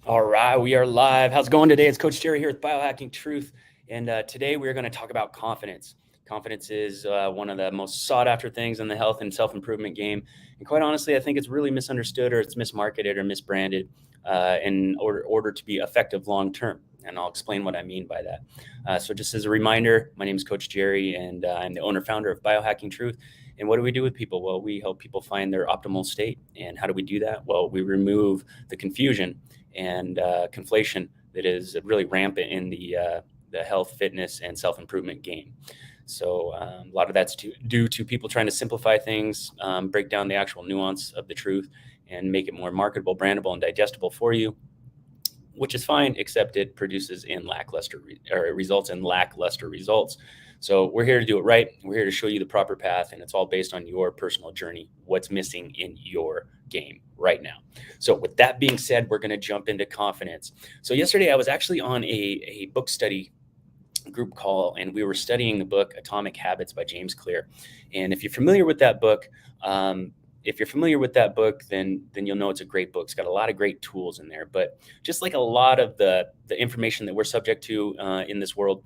All right, we are live. How's it going today? It's Coach Jerry here with Biohacking Truth, and today we're going to talk about confidence. Confidence is one of the most sought after things in the health and self improvement game, and quite honestly, I think it's really misunderstood or it's mismarketed or misbranded in order to be effective long term. And I'll explain what I mean by that. So, just as a reminder, my name is Coach Jerry, and I'm the owner founder of Biohacking Truth. And what do we do with people? Well, we help people find their optimal state. And how do we do that? Well, we remove the confusion and conflation that is really rampant in the health, fitness, and self-improvement game. So a lot of that's due to people trying to simplify things, break down the actual nuance of the truth, and make it more marketable, brandable, and digestible for you, which is fine, except it produces in lackluster or it results in lackluster results. So we're here to do it right. We're here to show you the proper path, and it's all based on your personal journey, what's missing in your game right now. So with that being said, we're going to jump into confidence. So yesterday I was actually on a book study group call, and we were studying the book Atomic Habits by James Clear. And if you're familiar with that book, then you'll know it's a great book. It's got a lot of great tools in there. But just like a lot of the information that we're subject to in this world,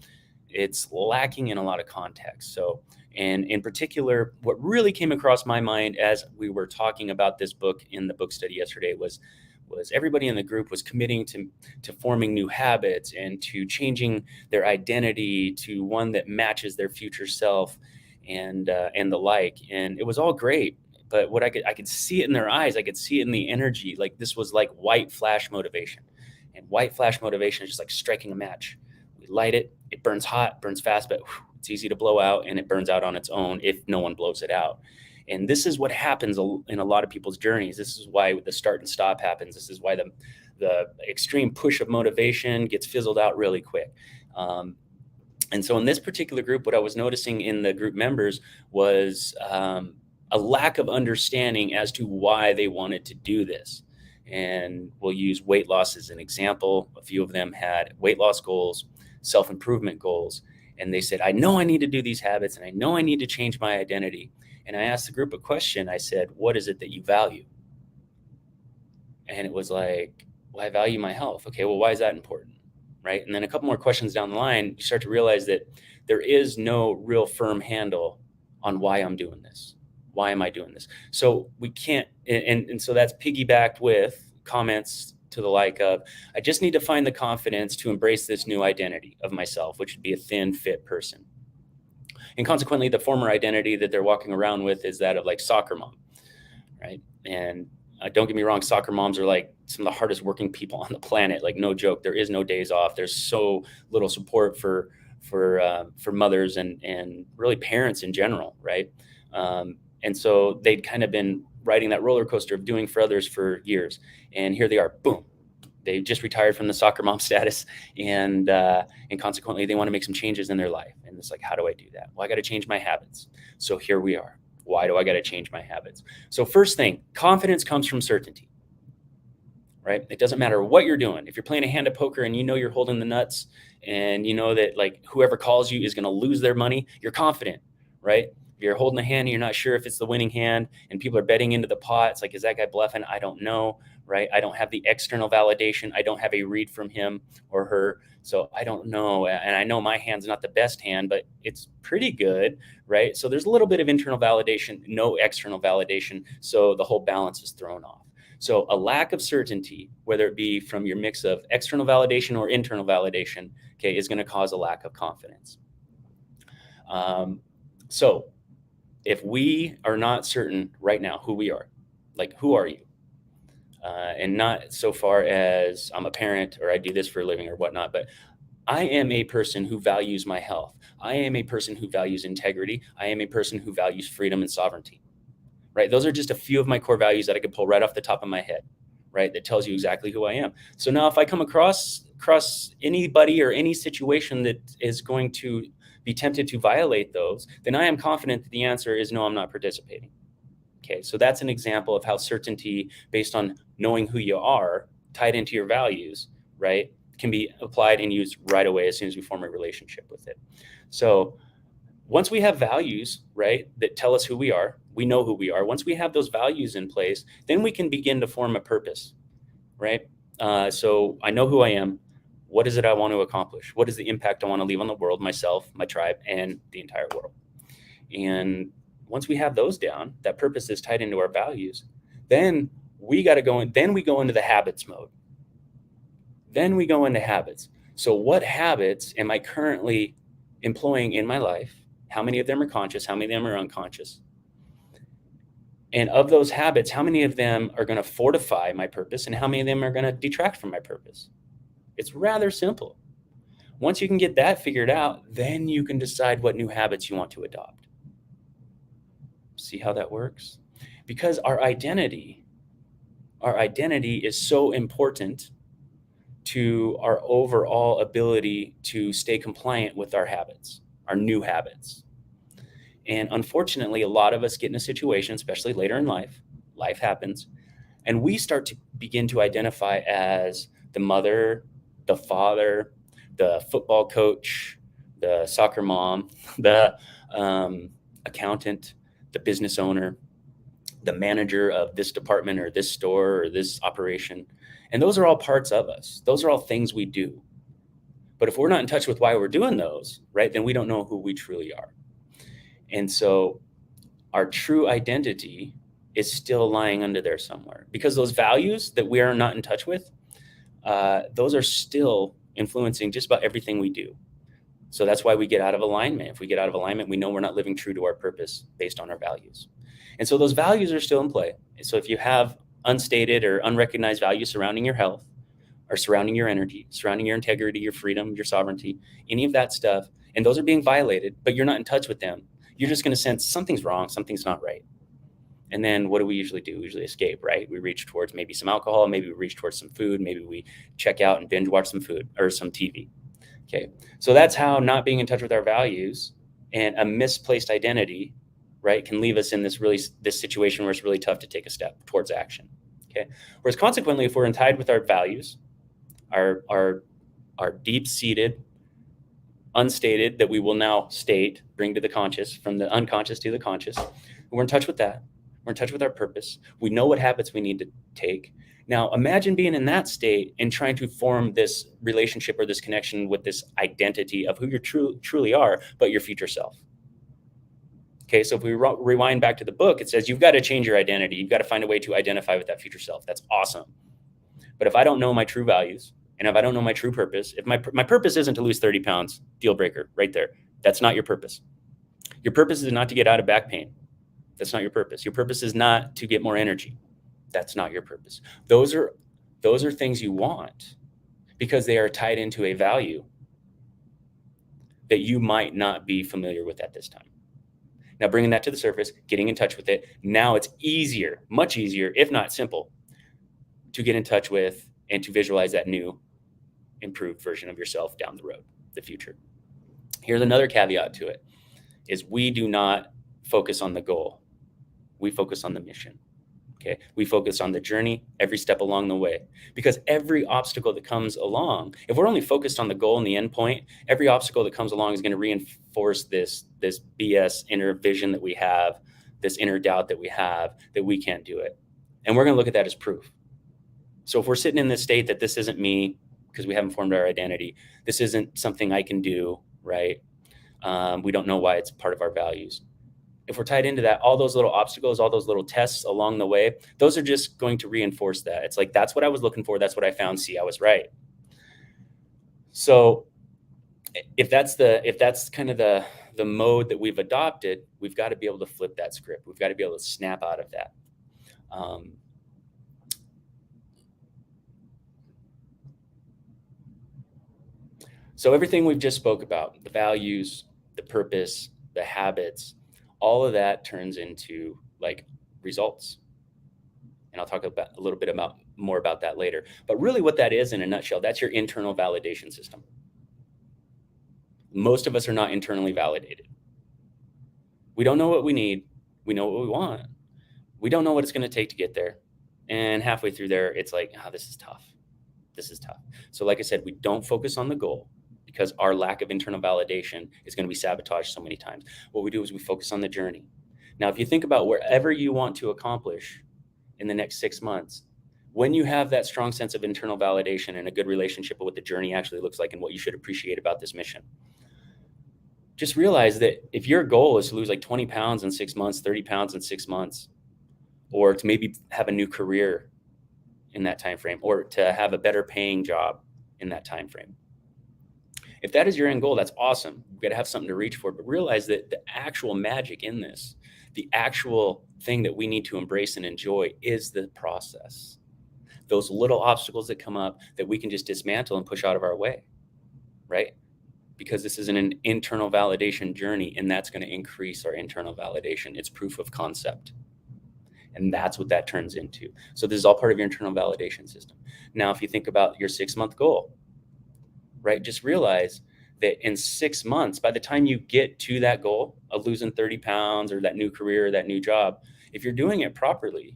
it's lacking in a lot of context. So, and in particular, what really came across my mind as we were talking about this book in the book study yesterday was everybody in the group was committing to forming new habits and to changing their identity to one that matches their future self, and the like. And it was all great, but what I could see it in their eyes. I could see it in the energy. Like this was like white flash motivation, and white flash motivation is just like striking a match. We light it, it burns hot, burns fast, but it's easy to blow out, and it burns out on its own if no one blows it out. And this is what happens in a lot of people's journeys. This is why the start and stop happens. This is why the extreme push of motivation gets fizzled out really quick. And so in this particular group, what I was noticing in the group members was a lack of understanding as to why they wanted to do this. And we'll use weight loss as an example. A few of them had weight loss goals, self-improvement goals, and they said, I know I need to do these habits, and I know I need to change my identity. And I asked the group a question. I said, what is it that you value? And it was like, well, I value my health. Okay, well, why is that important? Right? And then a couple more questions down the line, you start to realize that there is no real firm handle on why I'm doing this. Why am I doing this? So we can't, and so that's piggybacked with comments to the like of, I just need to find the confidence to embrace this new identity of myself, which would be a thin, fit person. And consequently, the former identity that they're walking around with is that of like soccer mom, right? And don't get me wrong, soccer moms are like some of the hardest working people on the planet. Like no joke, there is no days off. There's so little support for mothers and really parents in general, right? And so they'd kind of been riding that roller coaster of doing for others for years, and here they are, boom. They just retired from the soccer mom status, and consequently, they want to make some changes in their life. And it's like, how do I do that? Well, I got to change my habits. So here we are. Why do I got to change my habits? So first thing, confidence comes from certainty, right? It doesn't matter what you're doing. If you're playing a hand of poker and you know you're holding the nuts, and you know that like whoever calls you is going to lose their money, you're confident, right? If you're holding a hand and you're not sure if it's the winning hand, and people are betting into the pot, it's like, is that guy bluffing? I don't know, right? I don't have the external validation. I don't have a read from him or her. So I don't know. And I know my hand's not the best hand, but it's pretty good, right? So there's a little bit of internal validation, no external validation. So the whole balance is thrown off. So a lack of certainty, whether it be from your mix of external validation or internal validation, okay, is going to cause a lack of confidence. So if we are not certain right now who we are, like, who are you? And not so far as I'm a parent or I do this for a living or whatnot, but I am a person who values my health. I am a person who values integrity. I am a person who values freedom and sovereignty, right? Those are just a few of my core values that I could pull right off the top of my head, right? That tells you exactly who I am. So now if I come across anybody or any situation that is going to be tempted to violate those, then I am confident that the answer is no, I'm not participating. Okay, so that's an example of how certainty based on knowing who you are, tied into your values, right, can be applied and used right away as soon as we form a relationship with it. So once we have values, right, that tell us who we are, we know who we are. Once we have those values in place, then we can begin to form a purpose, right? So I know who I am. What is it I want to accomplish? What is the impact I want to leave on the world, myself, my tribe, and the entire world? And once we have those down, that purpose is tied into our values, then we got to go in, then we go into the habits mode. Then we go into habits. So what habits am I currently employing in my life? How many of them are conscious? How many of them are unconscious? And of those habits, how many of them are going to fortify my purpose and how many of them are going to detract from my purpose? It's rather simple. Once you can get that figured out, then you can decide what new habits you want to adopt. See how that works? Because our identity is so important to our overall ability to stay compliant with our habits, our new habits. And unfortunately, a lot of us get in a situation, especially later in life happens, and we start to begin to identify as the mother, the father, the football coach, the soccer mom, the accountant, the business owner, the manager of this department or this store or this operation. And those are all parts of us. Those are all things we do. But if we're not in touch with why we're doing those, right, then we don't know who we truly are. And so our true identity is still lying under there somewhere, because those values that we are not in touch with, those are still influencing just about everything we do. So that's why we get out of alignment. If we get out of alignment, we know we're not living true to our purpose based on our values. And so those values are still in play. So if you have unstated or unrecognized values surrounding your health, or surrounding your energy, surrounding your integrity, your freedom, your sovereignty, any of that stuff, and those are being violated, but you're not in touch with them, you're just going to sense something's wrong, something's not right. And then what do we usually do? We usually escape, right? We reach towards maybe some alcohol, maybe we reach towards some food, maybe we check out and binge watch some food or some TV. Okay. So that's how not being in touch with our values and a misplaced identity, right, can leave us in this situation where it's really tough to take a step towards action. Okay. Whereas consequently, if we're in tide with our values, our deep-seated, unstated, that we will now state, bring to the conscious, from the unconscious to the conscious, we're in touch with that. We're in touch with our purpose. We know what habits we need to take. Now, imagine being in that state and trying to form this relationship or this connection with this identity of who you truly are, but your future self. Okay, so if we rewind back to the book, it says you've got to change your identity. You've got to find a way to identify with that future self. That's awesome. But if I don't know my true values, and if I don't know my true purpose, if my purpose isn't to lose 30 pounds, deal breaker right there. That's not your purpose. Your purpose is not to get out of back pain. That's not your purpose. Your purpose is not to get more energy. That's not your purpose. Those are things you want because they are tied into a value that you might not be familiar with at this time. Now, bringing that to the surface, getting in touch with it, now it's easier, much easier, if not simple, to get in touch with and to visualize that new, improved version of yourself down the road, the future. Here's another caveat to it, is we do not focus on the goal. We focus on the mission. Okay. We focus on the journey every step along the way, because every obstacle that comes along, if we're only focused on the goal and the end point, every obstacle that comes along is going to reinforce this BS inner vision that we have, this inner doubt that we have that we can't do it. And we're going to look at that as proof. So if we're sitting in this state that this isn't me because we haven't formed our identity, this isn't something I can do, right? We don't know why it's part of our values. If we're tied into that, all those little obstacles, all those little tests along the way, those are just going to reinforce that. It's like, that's what I was looking for. That's what I found. See, I was right. So if that's kind of the mode that we've adopted, we've got to be able to flip that script. We've got to be able to snap out of that. So everything we've just spoke about, the values, the purpose, the habits, all of that turns into like results. And I'll talk about a little bit more about that later. But really what that is in a nutshell, that's your internal validation system. Most of us are not internally validated. We don't know what we need. We know what we want. We don't know what it's going to take to get there. And halfway through there, it's like, this is tough. This is tough. So like I said, we don't focus on the goal, because our lack of internal validation is going to be sabotaged so many times. What we do is we focus on the journey. Now, if you think about wherever you want to accomplish in the next 6 months, When you have that strong sense of internal validation and a good relationship with what the journey actually looks like and what you should appreciate about this mission, just realize that if your goal is to lose like 20 pounds in 6 months, 30 pounds in 6 months, or to maybe have a new career in that time frame, or to have a better paying job in that time frame, if that is your end goal, that's awesome. You've got to have something to reach for, but realize that the actual magic in this, the actual thing that we need to embrace and enjoy is the process. Those little obstacles that come up that we can just dismantle and push out of our way, right? Because this is an internal validation journey, and that's going to increase our internal validation. It's proof of concept. And that's what that turns into. So this is all part of your internal validation system. Now, if you think about your 6-month goal, right, just realize that in 6 months, by the time you get to that goal of losing 30 pounds or that new career or that new job, if you're doing it properly,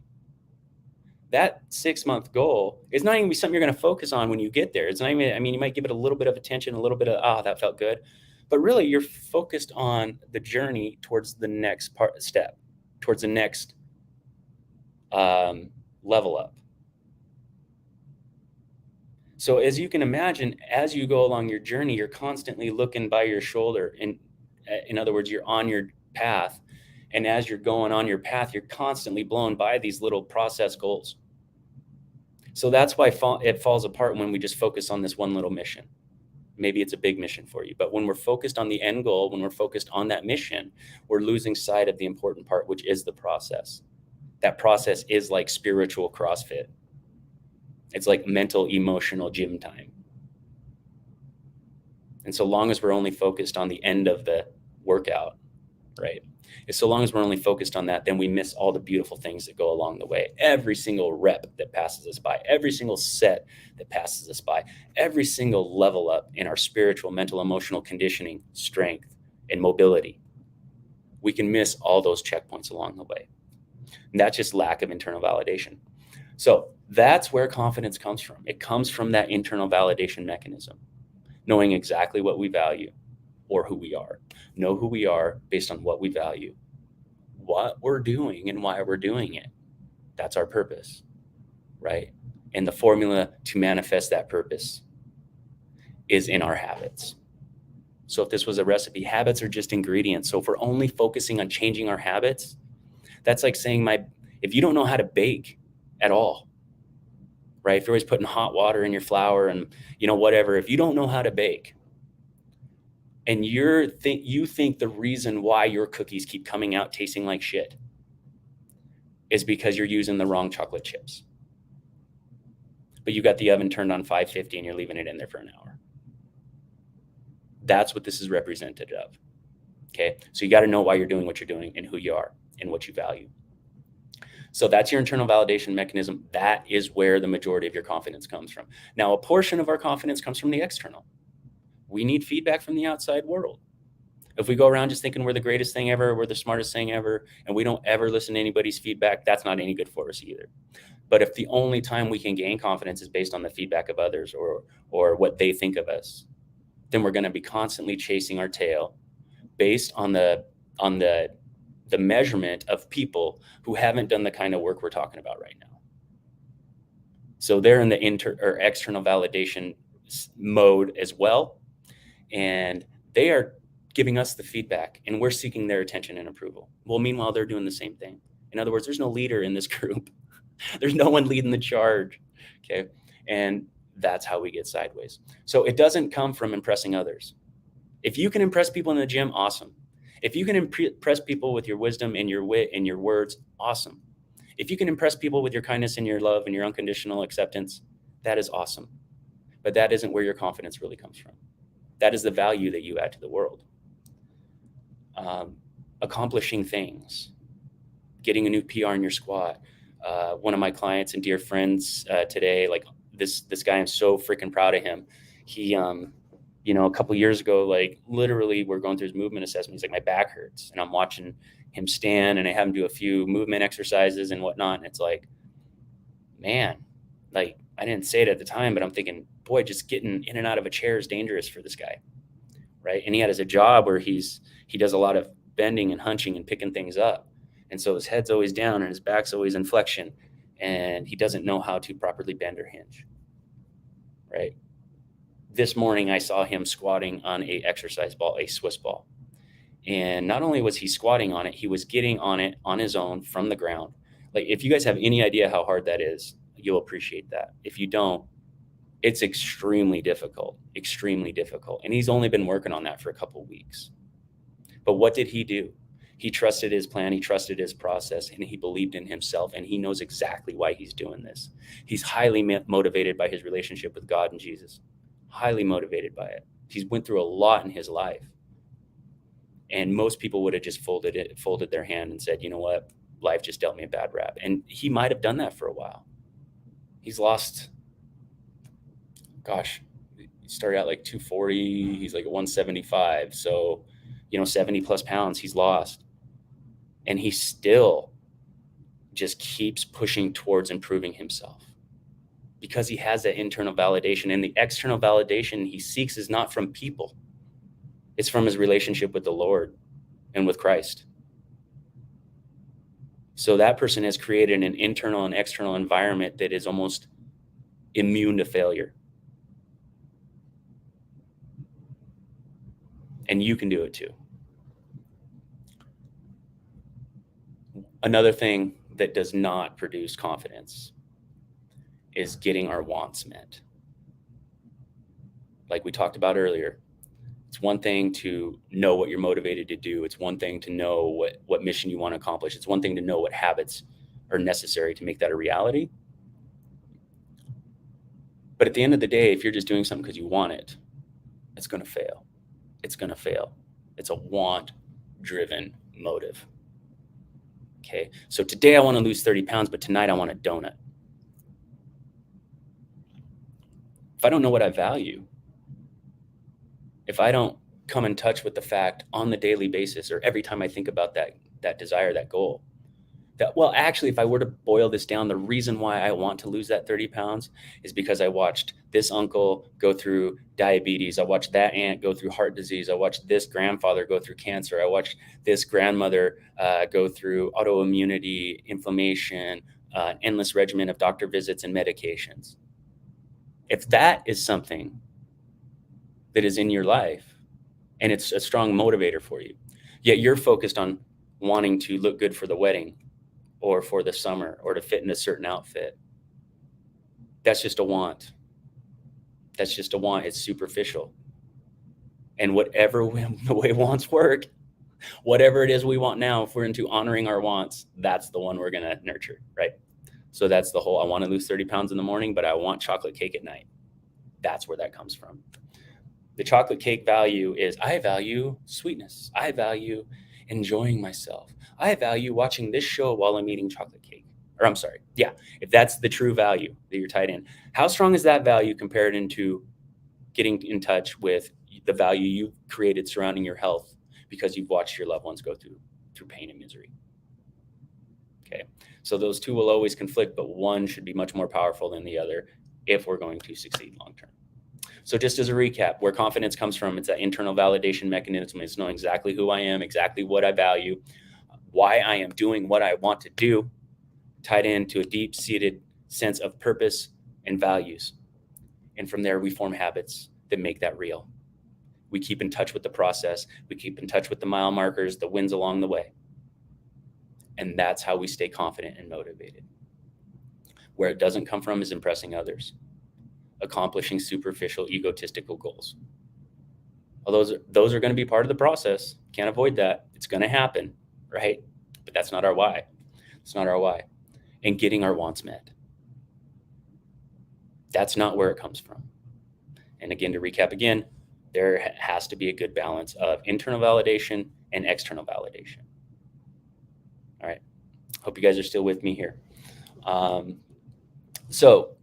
that 6-month goal is not even be something you're going to focus on when you get there. It's not even, I mean, you might give it a little bit of attention, a little bit of, that felt good. But really, you're focused on the journey towards the next step, towards the next level up. So as you can imagine, as you go along your journey, you're constantly looking by your shoulder. And in other words, you're on your path. And as you're going on your path, you're constantly blown by these little process goals. So that's why it falls apart when we just focus on this one little mission. Maybe it's a big mission for you, but when we're focused on the end goal, when we're focused on that mission, we're losing sight of the important part, which is the process. That process is like spiritual CrossFit. It's like mental, emotional gym time. And so long as we're only focused on the end of the workout, right? So long as we're only focused on that, then we miss all the beautiful things that go along the way. Every single rep that passes us by, every single set that passes us by, every single level up in our spiritual, mental, emotional conditioning, strength, and mobility. We can miss all those checkpoints along the way. And that's just lack of internal validation. So that's where confidence comes from. It comes from that internal validation mechanism, knowing exactly what we value or who we are. Know who we are based on what we value, what we're doing and why we're doing it. That's our purpose, right? And the formula to manifest that purpose is in our habits. So if this was a recipe, habits are just ingredients. So if we're only focusing on changing our habits, that's like saying if you don't know how to bake at all, right? If you're always putting hot water in your flour and, whatever, if you don't know how to bake and you think the reason why your cookies keep coming out tasting like shit is because you're using the wrong chocolate chips, but you got the oven turned on 550 and you're leaving it in there for an hour. That's what this is representative of. Okay. So you got to know why you're doing what you're doing and who you are and what you value. So that's your internal validation mechanism. That is where the majority of your confidence comes from. Now, a portion of our confidence comes from the external. We need feedback from the outside world. If we go around just thinking we're the greatest thing ever, we're the smartest thing ever, and we don't ever listen to anybody's feedback, that's not any good for us either. But if the only time we can gain confidence is based on the feedback of others or what they think of us, then we're going to be constantly chasing our tail based on the measurement of people who haven't done the kind of work we're talking about right now. So they're in the external validation mode as well. And they are giving us the feedback and we're seeking their attention and approval. Well, meanwhile, they're doing the same thing. In other words, there's no leader in this group. There's no one leading the charge. Okay. And that's how we get sideways. So it doesn't come from impressing others. If you can impress people in the gym, awesome. If you can impress people with your wisdom and your wit and your words, awesome. If you can impress people with your kindness and your love and your unconditional acceptance, that is awesome. But that isn't where your confidence really comes from. That is the value that you add to the world. Accomplishing things, getting a new PR in your squat. One of my clients and dear friends today, like this guy, I'm so freaking proud of him. He, a couple years ago, like literally we're going through his movement assessment. He's like, my back hurts. And I'm watching him stand and I have him do a few movement exercises and whatnot. And it's like, man, like I didn't say it at the time, but I'm thinking, boy, just getting in and out of a chair is dangerous for this guy. Right. And he has a job where he does a lot of bending and hunching and picking things up. And so his head's always down and his back's always in flexion. and he doesn't know how to properly bend or hinge, right? This morning I saw him squatting on a exercise ball, a Swiss ball. And not only was he squatting on it, he was getting on it on his own from the ground. Like, if you guys have any idea how hard that is, you'll appreciate that. If you don't, it's extremely difficult, extremely difficult. And he's only been working on that for a couple of weeks. But what did he do? He trusted his plan, he trusted his process, and he believed in himself, and he knows exactly why he's doing this. He's highly motivated by his relationship with God and Jesus, highly motivated by it. He's went through a lot in his life. And most people would have just folded their hand and said, you know what, life just dealt me a bad rap. And he might have done that for a while. He's lost, gosh, he started out like 240, he's like 175. So, 70 plus pounds he's lost. And he still just keeps pushing towards improving himself because he has that internal validation. And the external validation he seeks is not from people. It's from his relationship with the Lord and with Christ. So that person has created an internal and external environment that is almost immune to failure. And you can do it too. Another thing that does not produce confidence is getting our wants met. Like we talked about earlier, it's one thing to know what you're motivated to do. It's one thing to know what mission you want to accomplish. It's one thing to know what habits are necessary to make that a reality. But at the end of the day, if you're just doing something because you want it, it's going to fail. It's going to fail. It's a want-driven motive. Okay, so today I want to lose 30 pounds, but tonight I want a donut. If I don't know what I value, if I don't come in touch with the fact on the daily basis or every time I think about that desire, that goal, that, well, actually, if I were to boil this down, the reason why I want to lose that 30 pounds is because I watched this uncle go through diabetes. I watched that aunt go through heart disease. I watched this grandfather go through cancer. I watched this grandmother go through autoimmunity, inflammation, endless regimen of doctor visits and medications. If that is something that is in your life and it's a strong motivator for you, yet you're focused on wanting to look good for the wedding or for the summer or to fit in a certain outfit, that's just a want. That's just a want. It's superficial. And whatever the way wants work, whatever it is we want now, if we're into honoring our wants, that's the one we're going to nurture, right? So that's the whole, I want to lose 30 pounds in the morning, but I want chocolate cake at night. That's where that comes from. The chocolate cake value is, I value sweetness. I value enjoying myself. I value watching this show while I'm eating chocolate cake. Or I'm sorry. Yeah. If that's the true value that you're tied in, how strong is that value compared into getting in touch with the value you've created surrounding your health because you've watched your loved ones go through pain and misery? Okay. So those two will always conflict, but one should be much more powerful than the other if we're going to succeed long-term. So just as a recap, where confidence comes from, it's that internal validation mechanism. It's knowing exactly who I am, exactly what I value, why I am doing what I want to do, tied into a deep-seated sense of purpose and values. And from there, we form habits that make that real. We keep in touch with the process. We keep in touch with the mile markers, the wins along the way. And that's how we stay confident and motivated. Where it doesn't come from is impressing others, accomplishing superficial, egotistical goals. Well, those are going to be part of the process. Can't avoid that. It's going to happen, right? But that's not our why. It's not our why. And getting our wants met. That's not where it comes from. And again, to recap again, there has to be a good balance of internal validation and external validation. All right. Hope you guys are still with me here. So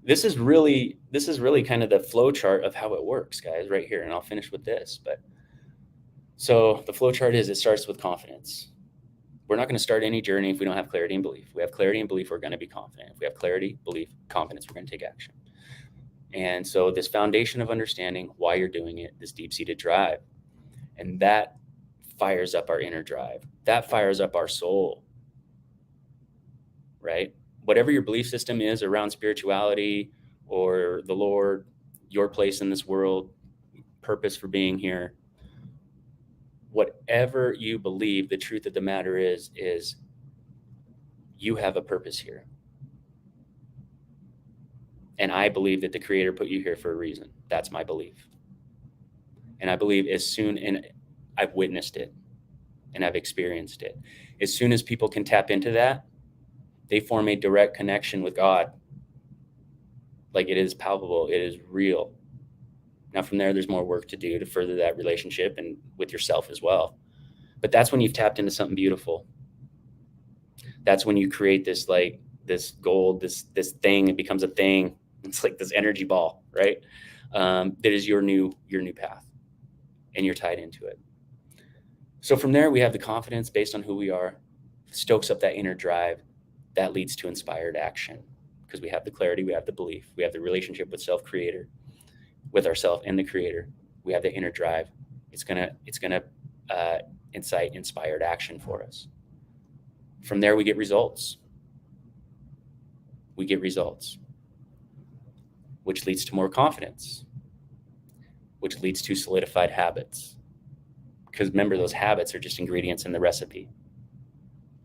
this is really kind of the flow chart of how it works, guys, right here. And I'll finish with this. But so the flow chart is, it starts with confidence. We're not going to start any journey if we don't have clarity and belief. If we have clarity and belief, we're going to be confident. If we have clarity, belief, confidence, we're going to take action. And so this foundation of understanding why you're doing it, this deep-seated drive, and that fires up our inner drive. That fires up our soul, right? whatever your belief system is around spirituality or the Lord, your place in this world, purpose for being here, whatever you believe, the truth of the matter is you have a purpose here. And I believe that the Creator put you here for a reason. That's my belief. And I believe and I've witnessed it and I've experienced it. As soon as people can tap into that, they form a direct connection with God. Like, it is palpable, it is real. Now from there, there's more work to do to further that relationship and with yourself as well. But that's when you've tapped into something beautiful. That's when you create this, like, this gold, this thing, it becomes a thing. It's like this energy ball, right? That is your new path, and you're tied into it. So from there, we have the confidence based on who we are, stokes up that inner drive, that leads to inspired action, because we have the clarity, we have the belief, we have the relationship with self-creator, with ourself and the Creator. We have the inner drive. It's gonna incite inspired action for us. From there, we get results. We get results, which leads to more confidence, which leads to solidified habits. Because remember, those habits are just ingredients in the recipe.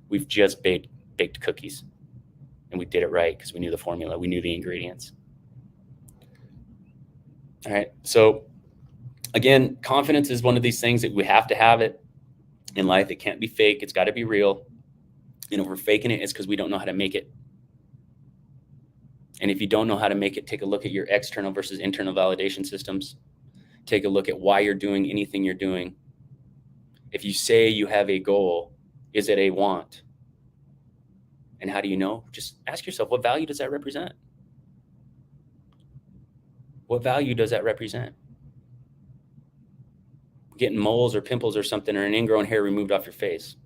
We've just baked cookies, and we did it right because we knew the formula, we knew the ingredients. All right. So again, confidence is one of these things that we have to have it in life. It can't be fake. It's got to be real. And if we're faking it, it's because we don't know how to make it. And if you don't know how to make it, take a look at your external versus internal validation systems. Take a look at why you're doing anything you're doing. If you say you have a goal, is it a want? And how do you know? Just ask yourself, what value does that represent? What value does that represent? Getting moles or pimples or something, or an ingrown hair removed off your face.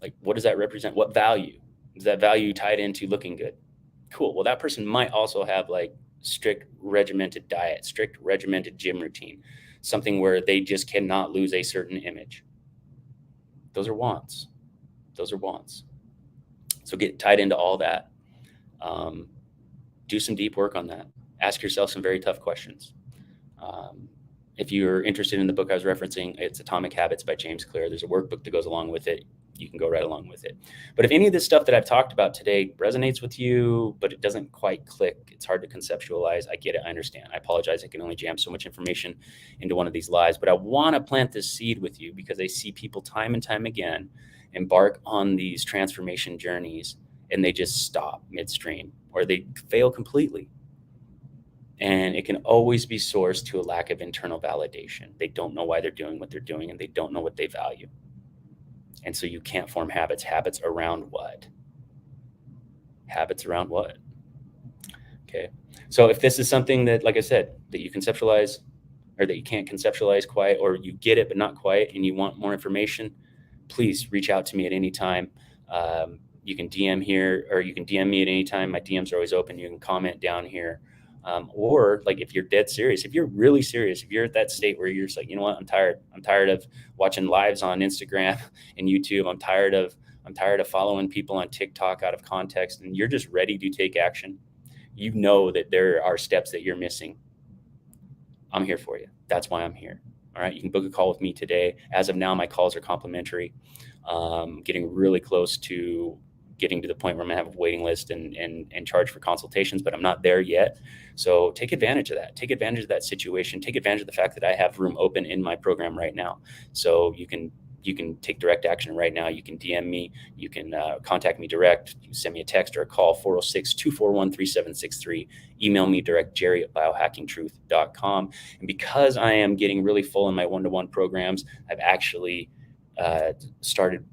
Like, what does that represent? What value? Is that value tied into looking good? Cool. Well, that person might also have like strict regimented diet, strict regimented gym routine, something where they just cannot lose a certain image. Those are wants. Those are wants. So get tied into all that. Do some deep work on that. Ask yourself some very tough questions. If you're interested in the book I was referencing, it's Atomic Habits by James Clear. There's a workbook that goes along with it. You can go right along with it. But if any of this stuff that I've talked about today resonates with you, but it doesn't quite click, it's hard to conceptualize, I get it, I understand. I apologize, I can only jam so much information into one of these lives, but I want to plant this seed with you because I see people time and time again embark on these transformation journeys and they just stop midstream or they fail completely. And it can always be sourced to a lack of internal validation. They don't know why they're doing what they're doing and they don't know what they value. And so you can't form habits. Habits around what? Habits around what? Okay. So if this is something that, like I said, that you conceptualize or that you can't conceptualize quite, or you get it but not quite, and you want more information, please reach out to me at any time. You can DM here, or you can DM me at any time. My DMs are always open. You can comment down here. Or like, if you're dead serious, if you're really serious, if you're at that state where you're just like, you know what, I'm tired of watching lives on Instagram and YouTube. I'm tired of following people on TikTok out of context, and you're just ready to take action. You know that there are steps that you're missing. I'm here for you. That's why I'm here. All right. You can book a call with me today. As of now, my calls are complimentary. Getting really close to getting to the point where I'm gonna have a waiting list and charge for consultations, but I'm not there yet. So take advantage of that. Take advantage of that situation. Take advantage of the fact that I have room open in my program right now. So you can take direct action right now. You can DM me. You can contact me direct. You can send me a text or a call, 406-241-3763. Email me direct, jerry@biohackingtruth.com. And because I am getting really full in my one-to-one programs, I've actually started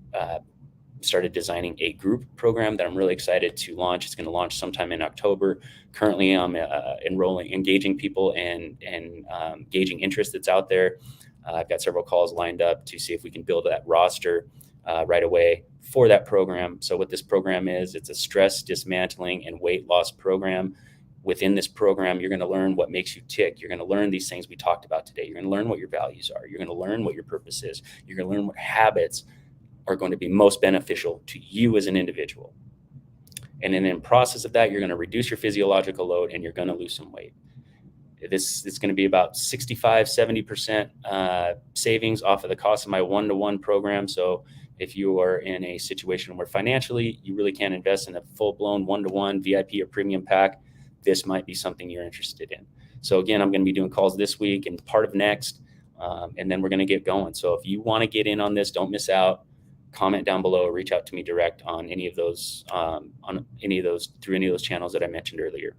designing a group program that I'm really excited to launch. It's going to launch sometime in October. Currently, I'm engaging people and gauging interest that's out there. I've got several calls lined up to see if we can build that roster right away for that program. So what this program is, it's a stress dismantling and weight loss program. Within this program, you're going to learn what makes you tick. You're going to learn these things we talked about today. You're going to learn what your values are. You're going to learn what your purpose is. You're going to learn what habits are going to be most beneficial to you as an individual. And then in process of that, you're going to reduce your physiological load and you're going to lose some weight. This is going to be about 65, 70% savings off of the cost of my one-to-one program. So if you are in a situation where financially you really can't invest in a full-blown one-to-one VIP or premium pack, this might be something you're interested in. So again, I'm going to be doing calls this week and part of next, and then we're going to get going. So if you want to get in on this, don't miss out. Comment down below or reach out to me direct on any of those, through any of those channels that I mentioned earlier.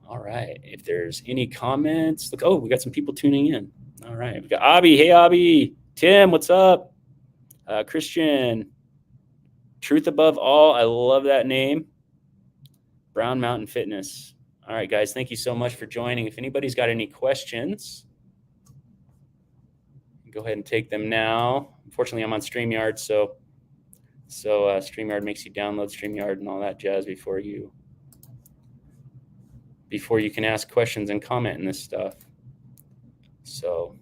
All right. If there's any comments, look, oh, we got some people tuning in. All right. We got Abby. Hey, Abby. Tim, what's up? Christian. Truth Above All. I love that name. Brown Mountain Fitness. All right, guys. Thank you so much for joining. If anybody's got any questions, go ahead and take them now. Unfortunately, I'm on StreamYard, so StreamYard makes you download StreamYard and all that jazz before you can ask questions and comment in this stuff. So,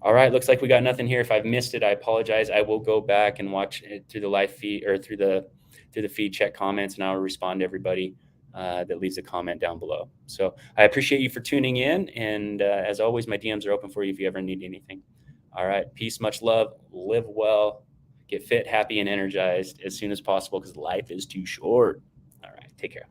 all right, looks like we got nothing here. If I've missed it, I apologize. I will go back and watch it through the live feed or through the feed, check comments, and I'll respond to everybody that leaves a comment down below. So I appreciate you for tuning in. And as always, my DMs are open for you if you ever need anything. All right, peace, much love, live well, get fit, happy, and energized as soon as possible because life is too short. All right, take care.